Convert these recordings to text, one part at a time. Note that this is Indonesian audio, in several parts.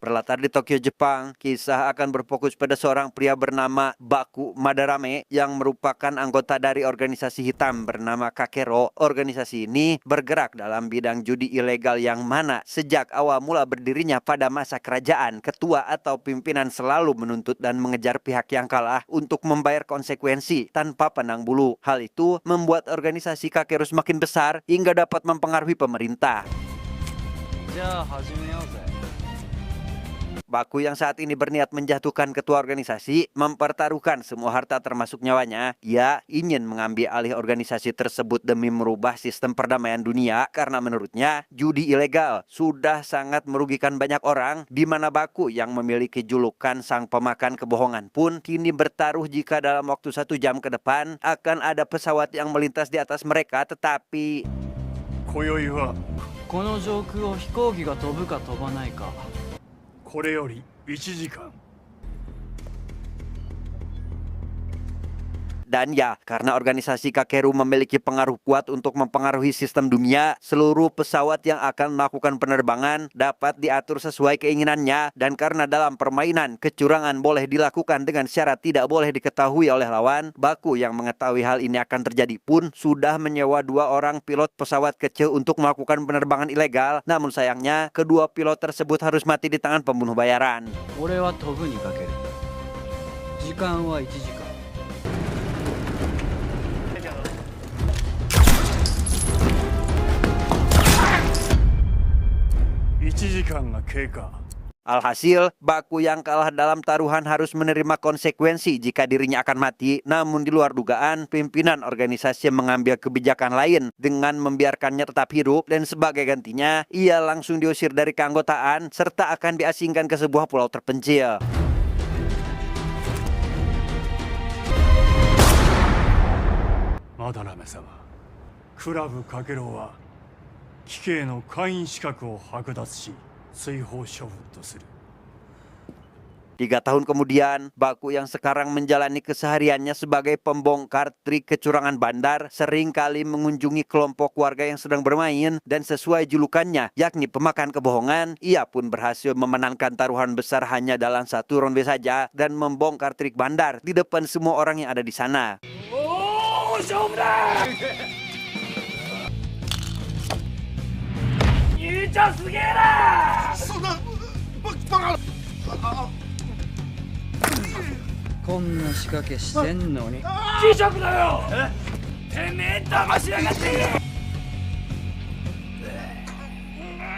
Berlatar di Tokyo, Jepang, kisah akan berfokus pada seorang pria bernama Baku Madarame yang merupakan anggota dari organisasi hitam bernama Kakero. Organisasi ini bergerak dalam bidang judi ilegal yang mana sejak awal mula berdirinya pada masa kerajaan, ketua atau pimpinan selalu menuntut dan mengejar pihak yang kalah untuk membayar konsekuensi tanpa pandang bulu. Hal itu membuat organisasi Kakero semakin besar hingga dapat mempengaruhi pemerintah. Baku yang saat ini berniat menjatuhkan ketua organisasi mempertaruhkan semua harta termasuk nyawanya. Ia ingin mengambil alih organisasi tersebut demi merubah sistem perdamaian dunia karena menurutnya judi ilegal sudah sangat merugikan banyak orang, di mana Baku yang memiliki julukan sang pemakan kebohongan pun kini bertaruh jika dalam waktu 1 jam ke depan akan ada pesawat yang melintas di atas mereka, tetapi 今宵はこの上空を飛行機が飛ぶか飛ばないか。これより1時間 Dan ya, karena organisasi Kakeru memiliki pengaruh kuat untuk mempengaruhi sistem dunia, seluruh pesawat yang akan melakukan penerbangan dapat diatur sesuai keinginannya. Dan karena dalam permainan, kecurangan boleh dilakukan dengan syarat tidak boleh diketahui oleh lawan, Baku yang mengetahui hal ini akan terjadi pun sudah menyewa 2 orang pilot pesawat kecil untuk melakukan penerbangan ilegal. Namun sayangnya, kedua pilot tersebut harus mati di tangan pembunuh bayaran. 俺は飛ぶにかける。時間は1時間。1時間が経過 Alhasil, Baku yang kalah dalam taruhan harus menerima konsekuensi jika dirinya akan mati. Namun di luar dugaan, pimpinan organisasi mengambil kebijakan lain dengan membiarkannya tetap hidup, dan sebagai gantinya, ia langsung diusir dari keanggotaan serta akan diasingkan ke sebuah pulau terpencil. Madarame様、クラブかけろは貴系の会員資格を剥奪し追放処分とする。 3 tahun kemudian, Baku yang sekarang menjalani kesehariannya sebagai pembongkar trik kecurangan bandar sering kali mengunjungi kelompok warga yang sedang bermain, dan sesuai julukannya yakni pemakan kebohongan, ia pun berhasil memenangkan taruhan besar hanya dalam 1 ronde saja dan membongkar trik bandar di depan semua orang yang ada di sana. Oh, 勝負だ! 兄ちゃんすげえな! そんなバカこんな仕掛けしてんのに。磁石だよ! てめえ騙しやがって!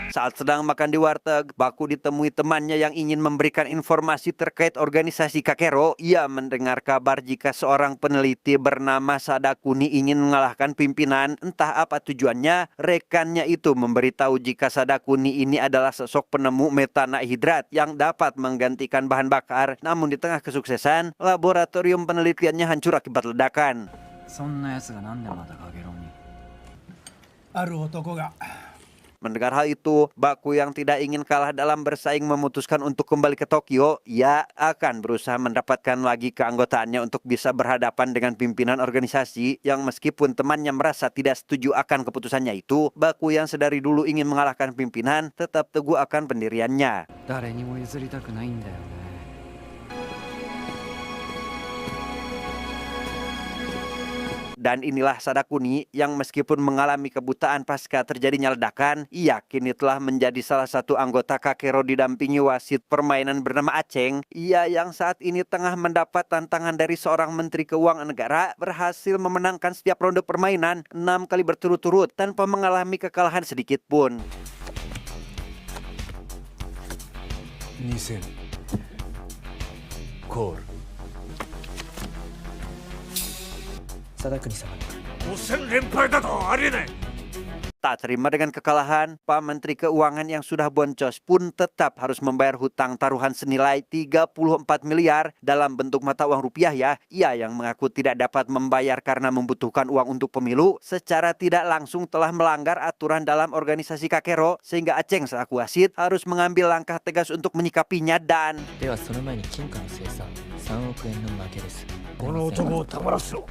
Saat sedang makan di warteg, Baku ditemui temannya yang ingin memberikan informasi terkait organisasi Kakero. Ia mendengar kabar jika seorang peneliti bernama Sadakuni ingin mengalahkan pimpinan. Entah apa tujuannya, rekannya itu memberitahu jika Sadakuni ini adalah sosok penemu metanahidrat yang dapat menggantikan bahan bakar. Namun di tengah kesuksesan, laboratorium penelitiannya hancur akibat ledakan. そんな奴がなんでまたかけろに。ある男が Mendengar hal itu, Baku yang tidak ingin kalah dalam bersaing memutuskan untuk kembali ke Tokyo. Ia akan berusaha mendapatkan lagi keanggotaannya untuk bisa berhadapan dengan pimpinan organisasi yang meskipun temannya merasa tidak setuju akan keputusannya itu, Baku yang sedari dulu ingin mengalahkan pimpinan tetap teguh akan pendiriannya. 誰にも譲りたくないんだよね。 Dan inilah Sadakuni yang meskipun mengalami kebutaan pasca terjadinya ledakan, ia kini telah menjadi salah satu anggota Kakero didampingi wasit permainan bernama Aceng. Ia yang saat ini tengah mendapat tantangan dari seorang menteri keuangan negara berhasil memenangkan setiap ronde permainan 6 kali berturut-turut tanpa mengalami kekalahan sedikit pun. 2000コール貞国様5000連敗だとありえない Tak terima dengan kekalahan, Pak Menteri Keuangan yang sudah boncos pun tetap harus membayar hutang taruhan senilai 34 miliar dalam bentuk mata uang rupiah ya. Ia yang mengaku tidak dapat membayar karena membutuhkan uang untuk pemilu, secara tidak langsung telah melanggar aturan dalam organisasi Kakero, sehingga Aceng selaku wasit harus mengambil langkah tegas untuk menyikapinya dan ではその前に金貨の生産3億円の負けです。この男をたまらすぞ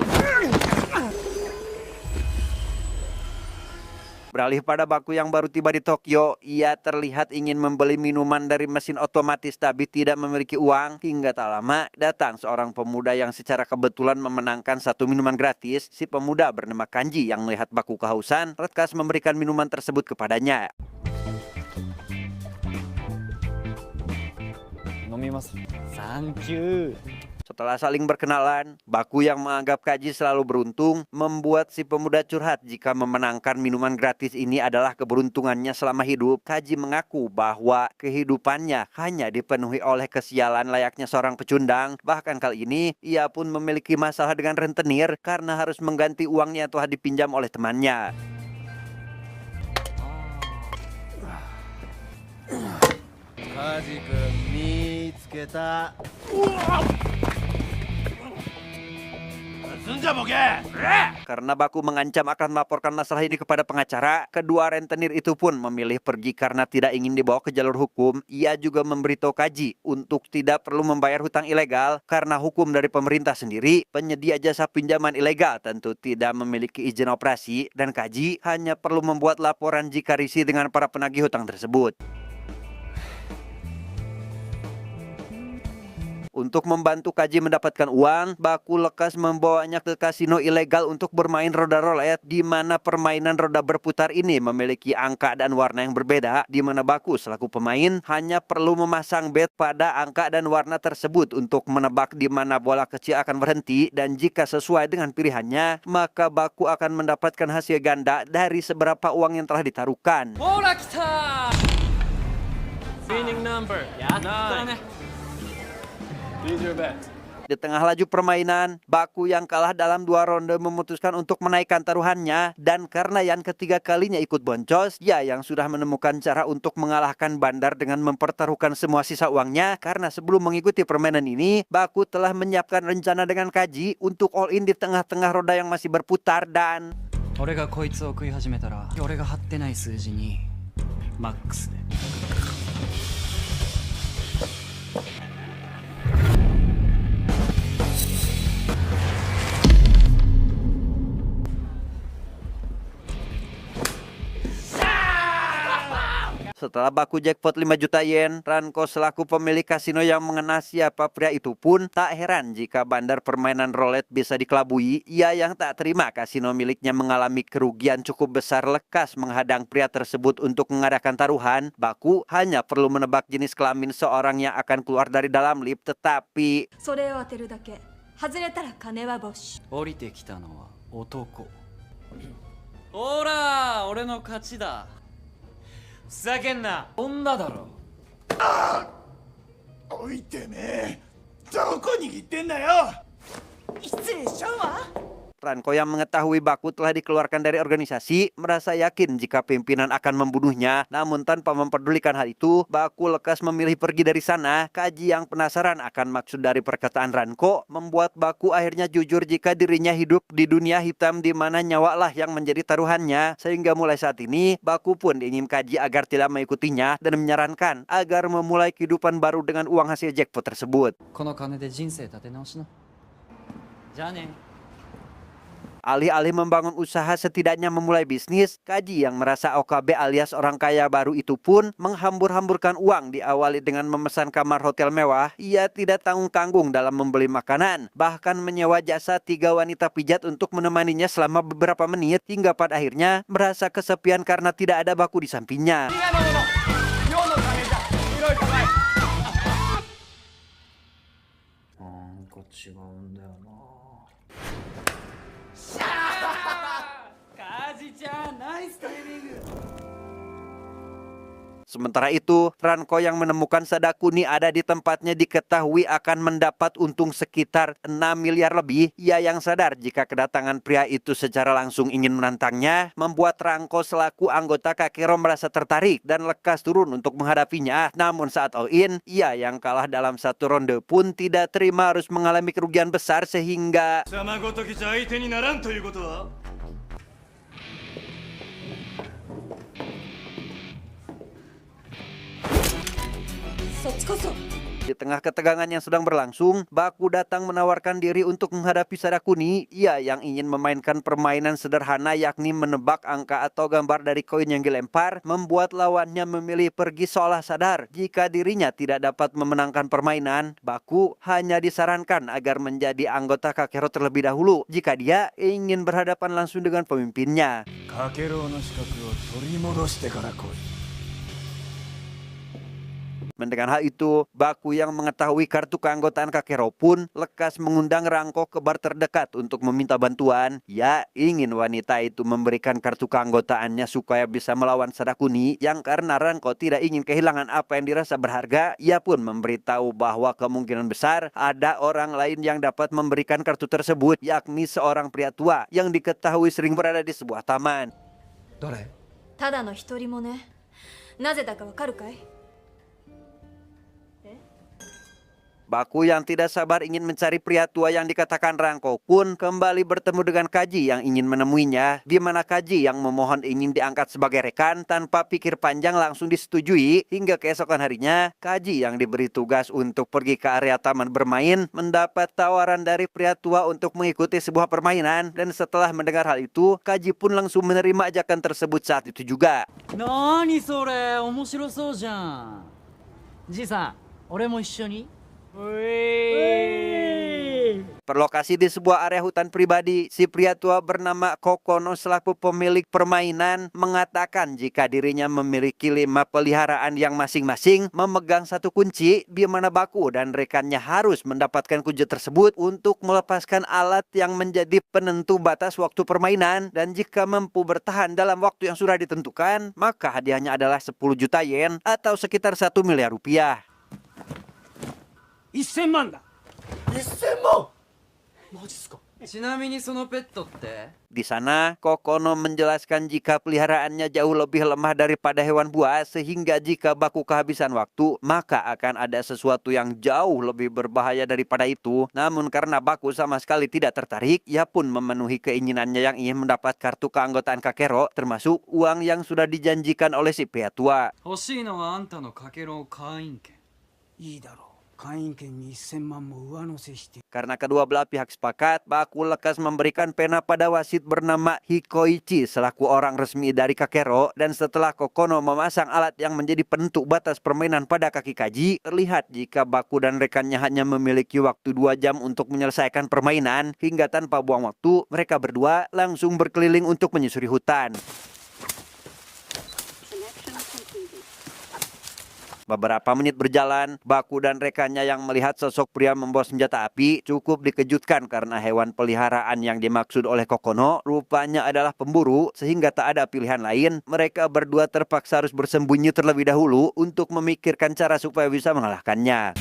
あ Beralih pada Baku yang baru tiba di Tokyo, ia terlihat ingin membeli minuman dari mesin otomatis tapi tidak memiliki uang. Hingga tak lama, datang seorang pemuda yang secara kebetulan memenangkan satu minuman gratis. Si pemuda bernama Kanji yang melihat Baku kehausan, lekas memberikan minuman tersebut kepadanya. Thank you. Setelah saling berkenalan, Baku yang menganggap Kaji selalu beruntung membuat si pemuda curhat jika memenangkan minuman gratis ini adalah keberuntungannya selama hidup. Kaji mengaku bahwa kehidupannya hanya dipenuhi oleh kesialan layaknya seorang pecundang. Bahkan kali ini, ia pun memiliki masalah dengan rentenir karena harus mengganti uangnya yang telah dipinjam oleh temannya. Karena Baku mengancam akan melaporkan masalah ini kepada pengacara, kedua rentenir itu pun memilih pergi karena tidak ingin dibawa ke jalur hukum. Ia juga memberitahu Kaji untuk tidak perlu membayar hutang ilegal karena hukum dari pemerintah sendiri, penyedia jasa pinjaman ilegal tentu tidak memiliki izin operasi dan Kaji hanya perlu membuat laporan jika risih dengan para penagih hutang tersebut. Untuk membantu Kaji mendapatkan uang, Baku lekas membawanya ke kasino ilegal untuk bermain roda roulette, di mana permainan roda berputar ini memiliki angka dan warna yang berbeda, di mana Baku selaku pemain hanya perlu memasang bet pada angka dan warna tersebut untuk menebak di mana bola kecil akan berhenti, dan jika sesuai dengan pilihannya, maka Baku akan mendapatkan hasil ganda dari seberapa uang yang telah ditaruhkan. Bola kita. Winning number. Ya, 9. Di tengah laju permainan, Baku yang kalah dalam 2 ronde memutuskan untuk menaikkan taruhannya, dan karena yang ketiga kalinya ikut boncos, ia yang sudah menemukan cara untuk mengalahkan Bandar dengan mempertaruhkan semua sisa uangnya. Karena sebelum mengikuti permainan ini, Baku telah menyiapkan rencana dengan Kaji untuk all in di tengah-tengah roda yang masih berputar dan 俺がこいつを食い始めたら、俺が張ってない数字にマックスで。Setelah Baku jackpot 5 juta yen, Ranko selaku pemilik kasino yang mengenal siapa pria itu pun tak heran jika Bandar permainan roulette bisa dikelabui. Ia yang tak terima kasino miliknya mengalami kerugian cukup besar lekas menghadang pria tersebut untuk mengadakan taruhan. Baku hanya perlu menebak jenis kelamin seorang yang akan keluar dari dalam lift, tetapi それを当てるだけ外れたら金は没収降りてきたのは男。ほら、俺の勝ちだ。ふざけんな、女だろ。おいてめえどこ握ってんだよ失礼しちゃうわ Ranko yang mengetahui Baku telah dikeluarkan dari organisasi merasa yakin jika pimpinan akan membunuhnya. Namun tanpa memperdulikan hal itu, Baku lekas memilih pergi dari sana. Kaji yang penasaran akan maksud dari perkataan Ranko membuat Baku akhirnya jujur jika dirinya hidup di dunia hitam di mana nyawalah yang menjadi taruhannya. Sehingga mulai saat ini, Baku pun ingin Kaji agar tidak mengikutinya dan menyarankan agar memulai kehidupan baru dengan uang hasil jackpot tersebut. この金で人生立て直しな。じゃあね。 Alih-alih membangun usaha setidaknya memulai bisnis, Kaji yang merasa OKB alias orang kaya baru itu pun menghambur-hamburkan uang diawali dengan memesan kamar hotel mewah. Ia tidak tanggung-tanggung dalam membeli makanan, bahkan menyewa jasa 3 wanita pijat untuk menemaninya selama beberapa menit hingga pada akhirnya merasa kesepian karena tidak ada Baku di sampingnya. Sementara itu, Ranko yang menemukan Sadakuni ada di tempatnya diketahui akan mendapat untung sekitar 6 miliar lebih. Ia yang sadar jika kedatangan pria itu secara langsung ingin menantangnya, membuat Ranko selaku anggota Kakero merasa tertarik dan lekas turun untuk menghadapinya. Namun saat all-in, ia yang kalah dalam 1 ronde pun tidak terima harus mengalami kerugian besar sehingga 貴様ごときじゃ相手にならんということは そっちこそ Di tengah ketegangan yang sedang berlangsung, Baku datang menawarkan diri untuk menghadapi Sadakuni. Ia yang ingin memainkan permainan sederhana yakni menebak angka atau gambar dari koin yang dilempar, membuat lawannya memilih pergi seolah sadar jika dirinya tidak dapat memenangkan permainan. Baku hanya disarankan agar menjadi anggota Kakero terlebih dahulu jika dia ingin berhadapan langsung dengan pemimpinnya. かけろうの資格を取り戻してから来い。 Mendengar hal itu, Baku yang mengetahui kartu keanggotaan Kakero pun lekas mengundang Rangko ke bar terdekat untuk meminta bantuan. Ia ingin wanita itu memberikan kartu keanggotaannya supaya bisa melawan Sadakuni, yang karena Rangko tidak ingin kehilangan apa yang dirasa berharga, ia pun memberitahu bahwa kemungkinan besar ada orang lain yang dapat memberikan kartu tersebut, yakni seorang pria tua yang diketahui sering berada di sebuah taman. 誰？ただの独り者ね。なぜだかわかるかい？ Baku yang tidak sabar ingin mencari pria tua yang dikatakan Rangko pun kembali bertemu dengan Kaji yang ingin menemuinya, di mana Kaji yang memohon ingin diangkat sebagai rekan tanpa pikir panjang langsung disetujui. Hingga keesokan harinya, Kaji yang diberi tugas untuk pergi ke area taman bermain mendapat tawaran dari pria tua untuk mengikuti sebuah permainan, dan setelah mendengar hal itu, Kaji pun langsung menerima ajakan tersebut saat itu juga. なーにそれ、面白そうじゃん。じいさん、俺も一緒に。 Berlokasi di sebuah area hutan pribadi, si pria tua bernama Kokono selaku pemilik permainan mengatakan jika dirinya memiliki 5 peliharaan yang masing-masing memegang satu kunci, di mana Baku dan rekannya harus mendapatkan kunci tersebut untuk melepaskan alat yang menjadi penentu batas waktu permainan, dan jika mampu bertahan dalam waktu yang sudah ditentukan, maka hadiahnya adalah 10 juta yen atau sekitar 1 miliar rupiah. 1000万だ。 1000万。マジっすか。ちなみにそのペットって？ Di sana, Kokono menjelaskan jika peliharaannya jauh lebih lemah daripada hewan buas, sehingga jika Baku kehabisan waktu, maka akan ada sesuatu yang jauh lebih berbahaya daripada itu. Namun karena Baku sama sekali tidak tertarik, ia pun memenuhi keinginannya yang ingin mendapat kartu keanggotaan Kakero, termasuk uang yang sudah dijanjikan oleh si pria tua. 欲しいのはあんたのかけろう会員権。いいだろう。会員権に1000万も上乗せして。 Karena kedua belah pihak sepakat, Baku lekas memberikan pena pada wasit bernama Hikoichi selaku orang resmi dari Kakero, dan setelah Kokono memasang alat yang menjadi penentu batas permainan pada kaki Kaji, terlihat jika Baku dan rekannya hanya memiliki waktu 2 jam untuk menyelesaikan permainan. Hingga tanpa buang waktu, mereka berdua langsung berkeliling untuk menyusuri hutan. Beberapa menit berjalan, Baku dan rekannya yang melihat sosok pria membawa senjata api cukup dikejutkan karena hewan peliharaan yang dimaksud oleh Kokono rupanya adalah pemburu, sehingga tak ada pilihan lain. Mereka berdua terpaksa harus bersembunyi terlebih dahulu untuk memikirkan cara supaya bisa mengalahkannya.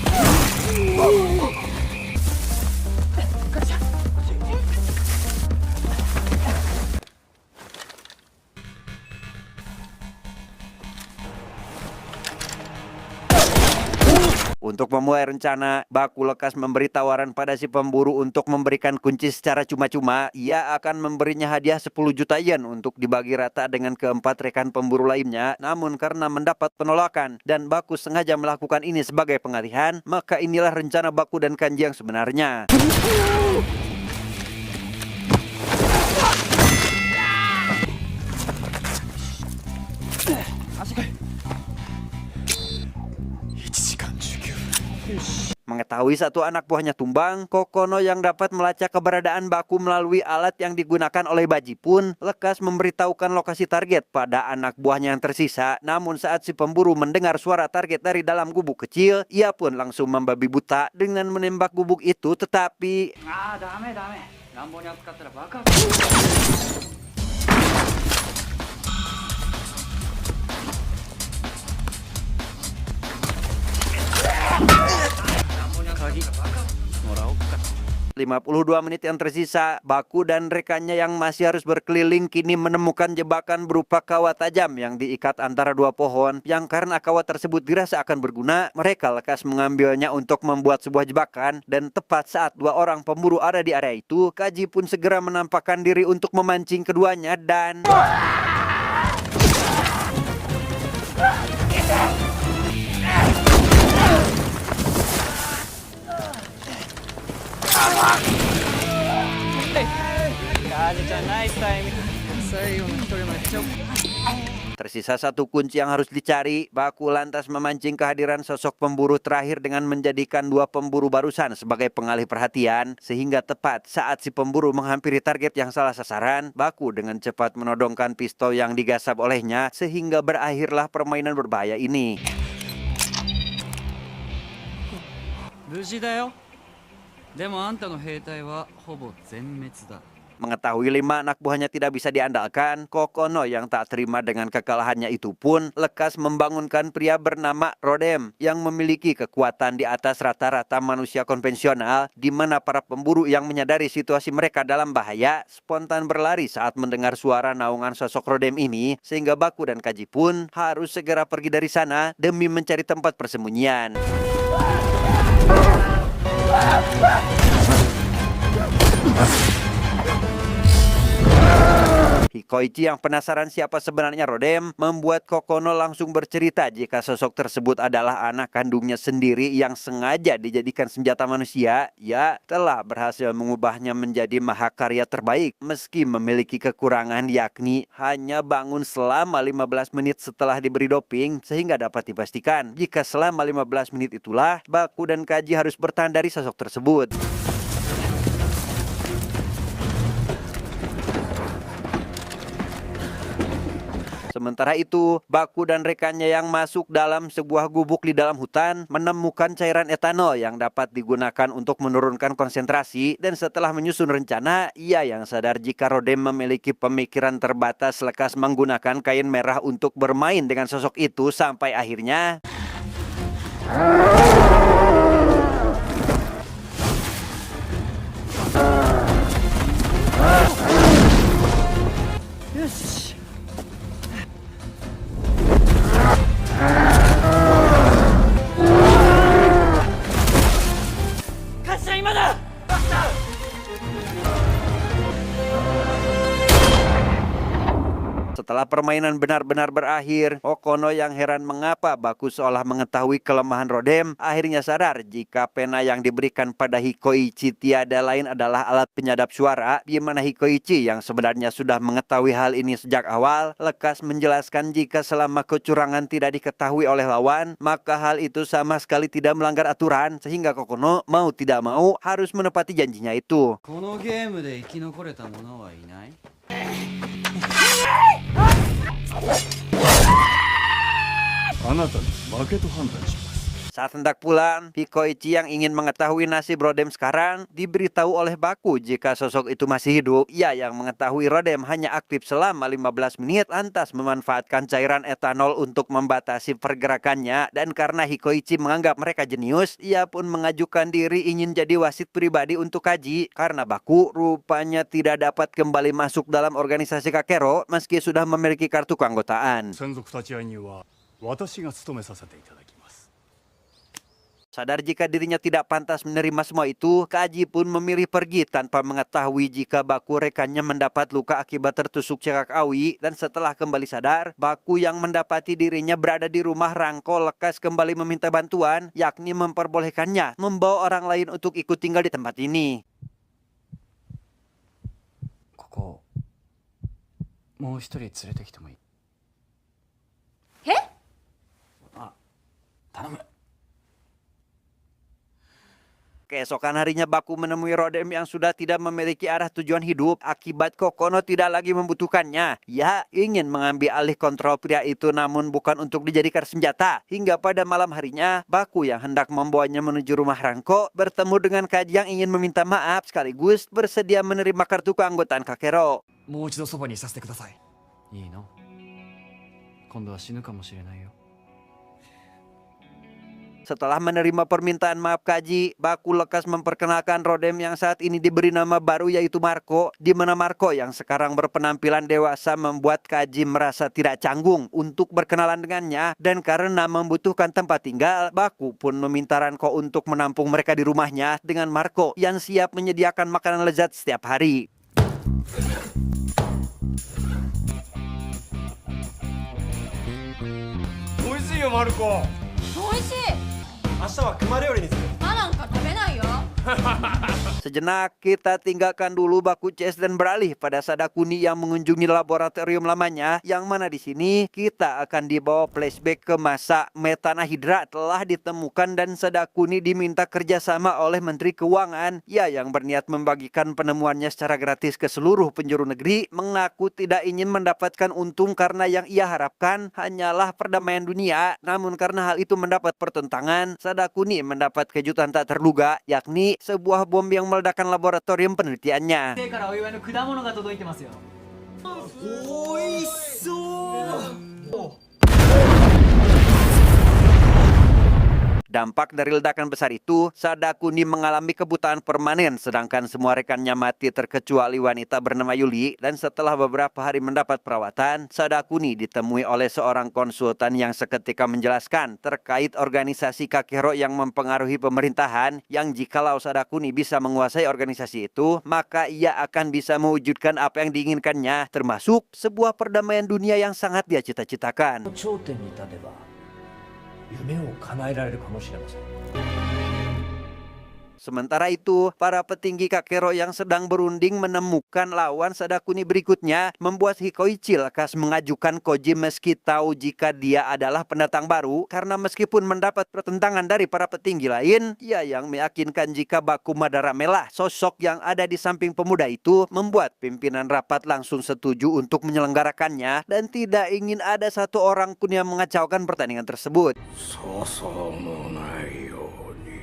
Untuk memulai rencana, Baku lekas memberi tawaran pada si pemburu untuk memberikan kunci secara cuma-cuma. Ia akan memberinya hadiah 10 juta yen untuk dibagi rata dengan keempat rekan pemburu lainnya. Namun karena mendapat penolakan dan Baku sengaja melakukan ini sebagai pengalihan, maka inilah rencana Baku dan Kanji yang sebenarnya. Mengetahui satu anak buahnya tumbang, Kokono yang dapat melacak keberadaan Baku melalui alat yang digunakan oleh Baji pun lekas memberitahukan lokasi target pada anak buahnya yang tersisa. Namun saat si pemburu mendengar suara target dari dalam gubuk kecil, ia pun langsung membabi buta dengan menembak gubuk itu, tetapi... dame. 乱暴に扱ったらバカ。 52 menit yang tersisa, Baku dan rekannya yang masih harus berkeliling kini menemukan jebakan berupa kawat tajam yang diikat antara 2 pohon. Yang karena kawat tersebut dirasa akan berguna, mereka lekas mengambilnya untuk membuat sebuah jebakan. Dan tepat saat 2 orang pemburu ada di area itu, Kaji pun segera menampakkan diri untuk memancing keduanya dan... Tersisa satu kunci yang harus dicari. Baku lantas memancing kehadiran sosok pemburu terakhir dengan menjadikan dua pemburu barusan sebagai pengalih perhatian. Sehingga tepat saat si pemburu menghampiri target yang salah sasaran, Baku dengan cepat menodongkan pistol yang digasap olehnya sehingga berakhirlah permainan berbahaya ini. 無事だよ。でもあんたの兵隊はほぼ全滅だ。 Mengetahui 5 anak buahnya tidak bisa diandalkan, Kokono yang tak terima dengan kekalahannya itu pun lekas membangunkan pria bernama Rodem yang memiliki kekuatan di atas rata-rata manusia konvensional, di mana para pemburu yang menyadari situasi mereka dalam bahaya spontan berlari saat mendengar suara naungan sosok Rodem ini, sehingga Baku dan Kaji pun harus segera pergi dari sana demi mencari tempat persembunyian. Hikoichi yang penasaran siapa sebenarnya Rodem membuat Kokono langsung bercerita jika sosok tersebut adalah anak kandungnya sendiri yang sengaja dijadikan senjata manusia. Ya, telah berhasil mengubahnya menjadi mahakarya terbaik meski memiliki kekurangan, yakni hanya bangun selama 15 menit setelah diberi doping, sehingga dapat dipastikan jika selama 15 menit itulah Baku dan Kaji harus bertahan dari sosok tersebut. Sementara itu, Baku dan rekannya yang masuk dalam sebuah gubuk di dalam hutan menemukan cairan etanol yang dapat digunakan untuk menurunkan konsentrasi, dan setelah menyusun rencana, ia yang sadar jika Rodem memiliki pemikiran terbatas lekas menggunakan kain merah untuk bermain dengan sosok itu sampai akhirnya setelah permainan benar-benar berakhir, Kokono yang heran mengapa Baku seolah mengetahui kelemahan Rodem, akhirnya sadar jika pena yang diberikan pada Hikoichi tiada lain adalah alat penyadap suara, di mana Hikoichi yang sebenarnya sudah mengetahui hal ini sejak awal, lekas menjelaskan jika selama kecurangan tidak diketahui oleh lawan, maka hal itu sama sekali tidak melanggar aturan, sehingga Kokono mau tidak mau harus menepati janjinya itu. このゲームで生き残れた者はいない？ あなたの負けと判断します。 Saat hendak pulang, Hikoichi yang ingin mengetahui nasib Rodem sekarang diberitahu oleh Baku jika sosok itu masih hidup. Ia yang mengetahui Rodem hanya aktif selama 15 menit lantas memanfaatkan cairan etanol untuk membatasi pergerakannya, dan karena Hikoichi menganggap mereka jenius, ia pun mengajukan diri ingin jadi wasit pribadi untuk Kaji karena Baku rupanya tidak dapat kembali masuk dalam organisasi Kakero meski sudah memiliki kartu keanggotaan. 専属立ち会い人は私が務めさせていただきます。 Sadar jika dirinya tidak pantas menerima semua itu, Kaji pun memilih pergi tanpa mengetahui jika Baku rekannya mendapat luka akibat tertusuk cekak awi, dan setelah kembali sadar, Baku yang mendapati dirinya berada di rumah Rangko lekas kembali meminta bantuan, yakni memperbolehkannya membawa orang lain untuk ikut tinggal di tempat ini. ここもう一人連れてきてもいい？え？あ、頼む。 Keesokan harinya Baku menemui Rodem yang sudah tidak memiliki arah tujuan hidup akibat Kokono tidak lagi membutuhkannya. Ia ingin mengambil alih kontrol pria itu namun bukan untuk dijadikan senjata. Hingga pada malam harinya, Baku yang hendak membawanya menuju rumah Rangko bertemu dengan Kaji yang ingin meminta maaf sekaligus bersedia menerima kartu keanggotaan Kakero. もう一度そばにいさせてください。いいの？今度は死ぬかもしれないよ。 Setelah menerima permintaan maaf Kaji, Baku lekas memperkenalkan Rodem yang saat ini diberi nama baru yaitu Marco, di mana Marco yang sekarang berpenampilan dewasa membuat Kaji merasa tidak canggung untuk berkenalan dengannya, dan karena membutuhkan tempat tinggal, Baku pun meminta Ranko untuk menampung mereka di rumahnya dengan Marco yang siap menyediakan makanan lezat setiap hari. 美味しいよマルコ。美味しい。明日は熊料理にする。歯なんか食べないよ。Sejenak kita tinggalkan dulu baku CS dan beralih pada Sadakuni yang mengunjungi laboratorium lamanya, yang mana di sini kita akan dibawa flashback ke masa metanahidra telah ditemukan dan Sadakuni diminta kerjasama oleh Menteri Keuangan, ya, yang berniat membagikan penemuannya secara gratis ke seluruh penjuru negeri, mengaku tidak ingin mendapatkan untung karena yang ia harapkan hanyalah perdamaian dunia. Namun karena hal itu mendapat pertentangan, Sadakuni mendapat kejutan tak terduga, yakni sebuah bom yang meledakkan laboratorium penelitiannya. Dampak dari ledakan besar itu, Sadakuni mengalami kebutaan permanen, sedangkan semua rekannya mati terkecuali wanita bernama Yuli. Dan setelah beberapa hari mendapat perawatan, Sadakuni ditemui oleh seorang konsultan yang seketika menjelaskan terkait organisasi Kakero yang mempengaruhi pemerintahan, yang jikalau Sadakuni bisa menguasai organisasi itu, maka ia akan bisa mewujudkan apa yang diinginkannya, termasuk sebuah perdamaian dunia yang sangat dia cita-citakan. 頂点に立てば夢を叶えられるかもしれません。 Sementara itu, para petinggi Kakero yang sedang berunding menemukan lawan Sadakuni berikutnya, membuat Hikoichi lekas mengajukan Koji meski tahu jika dia adalah pendatang baru, karena meskipun mendapat pertentangan dari para petinggi lain, ia yang meyakinkan jika Baku Madarame lah sosok yang ada di samping pemuda itu, membuat pimpinan rapat langsung setuju untuk menyelenggarakannya dan tidak ingin ada satu orang pun yang mengacaukan pertandingan tersebut. そうもないように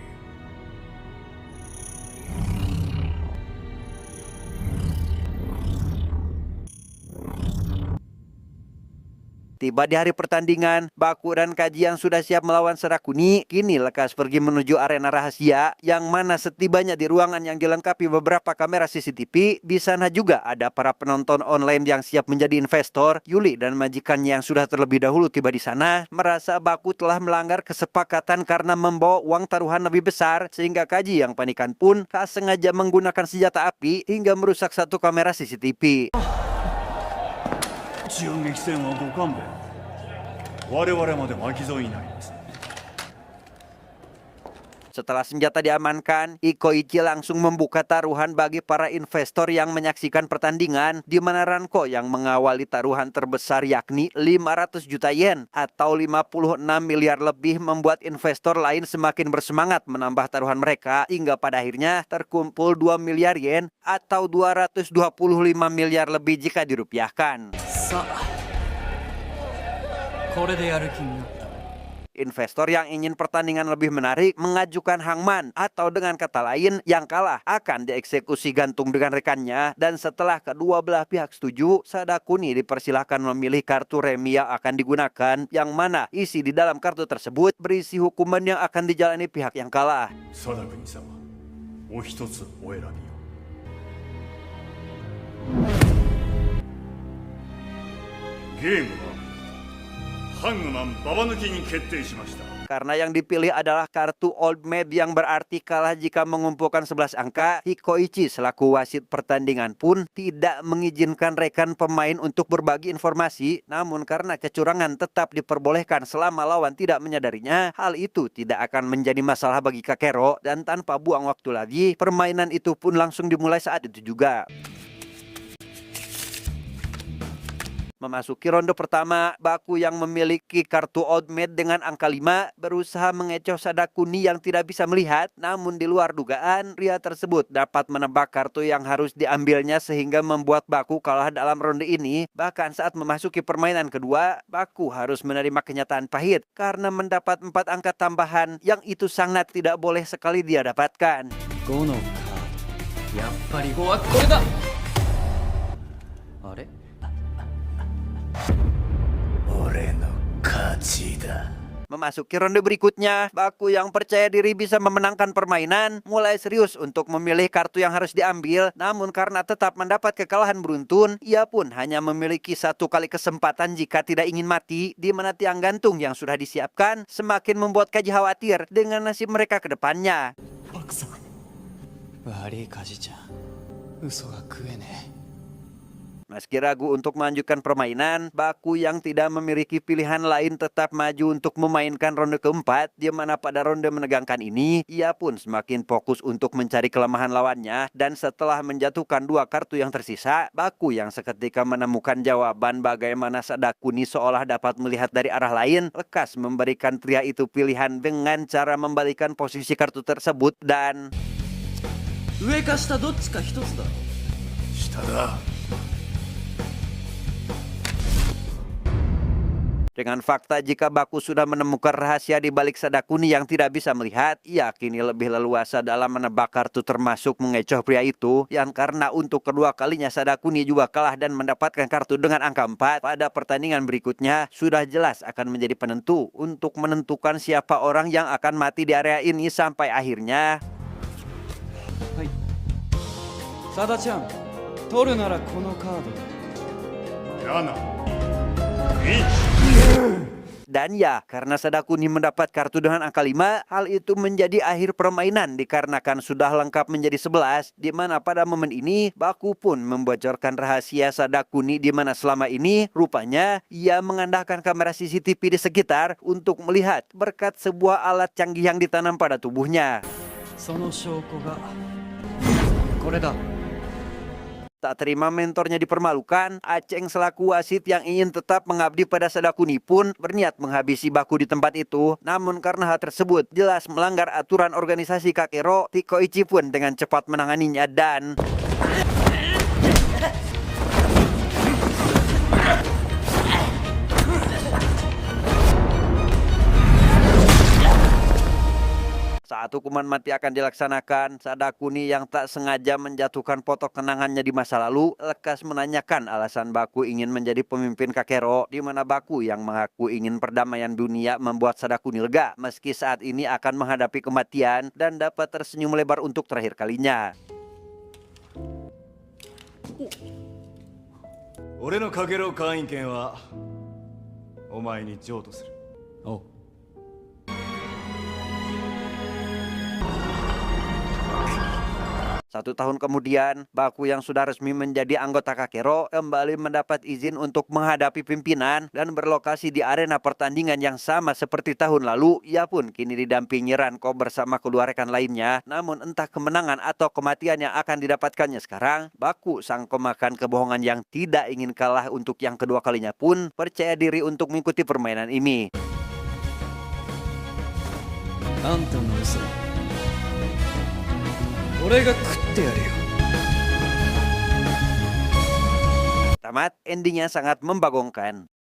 Tiba di hari pertandingan, Baku dan Kaji yang sudah siap melawan Sadakuni kini lekas pergi menuju arena rahasia, yang mana setibanya di ruangan yang dilengkapi beberapa kamera CCTV, di sana juga ada para penonton online yang siap menjadi investor. Yuli dan majikannya yang sudah terlebih dahulu tiba di sana merasa Baku telah melanggar kesepakatan karena membawa uang taruhan lebih besar, sehingga Kaji yang panikan pun tak sengaja menggunakan senjata api hingga merusak satu kamera CCTV. 一応激戦はご勘弁我々まで巻き添えになります Setelah senjata diamankan, Hikoichi langsung membuka taruhan bagi para investor yang menyaksikan pertandingan, di mana Ranko yang mengawali taruhan terbesar yakni 500 juta yen atau 56 miliar lebih, membuat investor lain semakin bersemangat menambah taruhan mereka hingga pada akhirnya terkumpul 2 miliar yen atau 225 miliar lebih jika dirupiahkan. さあこれでやる気になった。 Investor yang ingin pertandingan lebih menarik mengajukan hangman, atau dengan kata lain yang kalah akan dieksekusi gantung dengan rekannya. Dan setelah kedua belah pihak setuju, Sadakuni dipersilahkan memilih kartu remi yang akan digunakan, yang mana isi di dalam kartu tersebut berisi hukuman yang akan dijalani pihak yang kalah. 貞国様お一つお選びを ゲームはハングマンババ抜きに決定しました Karena yang dipilih adalah kartu Old Maid yang berarti kalah jika mengumpulkan 11 angka, Hikoichi selaku wasit pertandingan pun tidak mengizinkan rekan pemain untuk berbagi informasi. Namun karena kecurangan tetap diperbolehkan selama lawan tidak menyadarinya, hal itu tidak akan menjadi masalah bagi Kakero. Dan tanpa buang waktu lagi, permainan itu pun langsung dimulai saat itu juga. Memasuki ronde pertama, Baku yang memiliki kartu Old Maid dengan angka 5 berusaha mengecoh Sadakuni yang tidak bisa melihat. Namun di luar dugaan, pria tersebut dapat menebak kartu yang harus diambilnya sehingga membuat Baku kalah dalam ronde ini. Bahkan saat memasuki permainan kedua, Baku harus menerima kenyataan pahit karena mendapat 4 angka tambahan yang itu sangat tidak boleh sekali dia dapatkan. 5のカードやっぱり5はこれだ。あれ 俺の勝ちだ Memasuki ronde berikutnya, Baku yang percaya diri bisa memenangkan permainan mulai serius untuk memilih kartu yang harus diambil. Namun karena tetap mendapat kekalahan beruntun, ia pun hanya memiliki 1 kali kesempatan jika tidak ingin mati, di mana tiang gantung yang sudah disiapkan semakin membuat Kaji khawatir dengan nasib mereka ke depannya. 悪いカジちゃん嘘が食えね Meski ragu untuk melanjutkan permainan, Baku yang tidak memiliki pilihan lain tetap maju untuk memainkan ronde keempat, di mana pada ronde menegangkan ini, ia pun semakin fokus untuk mencari kelemahan lawannya, dan setelah menjatuhkan 2 kartu yang tersisa, Baku yang seketika menemukan jawaban bagaimana Sadakuni seolah dapat melihat dari arah lain, lekas memberikan pria itu pilihan dengan cara membalikan posisi kartu tersebut dan 上か下どっちか一つだろ。下だ。 dengan fakta jika Baku sudah menemukan rahasia di balik Sadakuni yang tidak bisa melihat, ia kini lebih leluasa dalam menebak kartu termasuk mengecoh pria itu, yang karena untuk kedua kalinya Sadakuni juga kalah dan mendapatkan kartu dengan angka 4 pada pertandingan berikutnya, sudah jelas akan menjadi penentu untuk menentukan siapa orang yang akan mati di area ini sampai akhirnya サダちゃん、取るならこのカードだ。やな。dan ya, karena Sadakuni mendapat kartu dengan angka 5, hal itu menjadi akhir permainan dikarenakan sudah lengkap menjadi 11, di mana pada momen ini Baku pun membocorkan rahasia Sadakuni di mana selama ini rupanya ia mengandalkan kamera CCTV di sekitar untuk melihat berkat sebuah alat canggih yang ditanam pada tubuhnya. その証拠がこれだ。 Tak terima mentornya dipermalukan, Aceng selaku wasit yang ingin tetap mengabdi pada Sadakuni pun berniat menghabisi Baku di tempat itu. Namun karena hal tersebut jelas melanggar aturan organisasi Kakero, Tikoichi pun dengan cepat menanganinya dan saat hukuman mati akan dilaksanakan, Sadakuni yang tak sengaja menjatuhkan foto kenangannya di masa lalu lekas menanyakan alasan Baku ingin menjadi pemimpin Kakero, di mana Baku yang mengaku ingin perdamaian dunia membuat Sadakuni lega meski saat ini akan menghadapi kematian dan dapat tersenyum lebar untuk terakhir kalinya. 俺のかけろ会員権はお前に譲渡する。おう。 1 tahun kemudian, Baku yang sudah resmi menjadi anggota Kakero kembali mendapat izin untuk menghadapi pimpinan dan berlokasi di arena pertandingan yang sama seperti tahun lalu. Ia pun kini didampingi Ranko bersama kedua rekan lainnya. Namun entah kemenangan atau kematian yang akan didapatkannya sekarang, Baku sang pemakan kebohongan yang tidak ingin kalah untuk yang kedua kalinya pun percaya diri untuk mengikuti permainan ini. あんたの嘘俺が食ってやるよ。 Tamat, endingnya sangat membagongkan.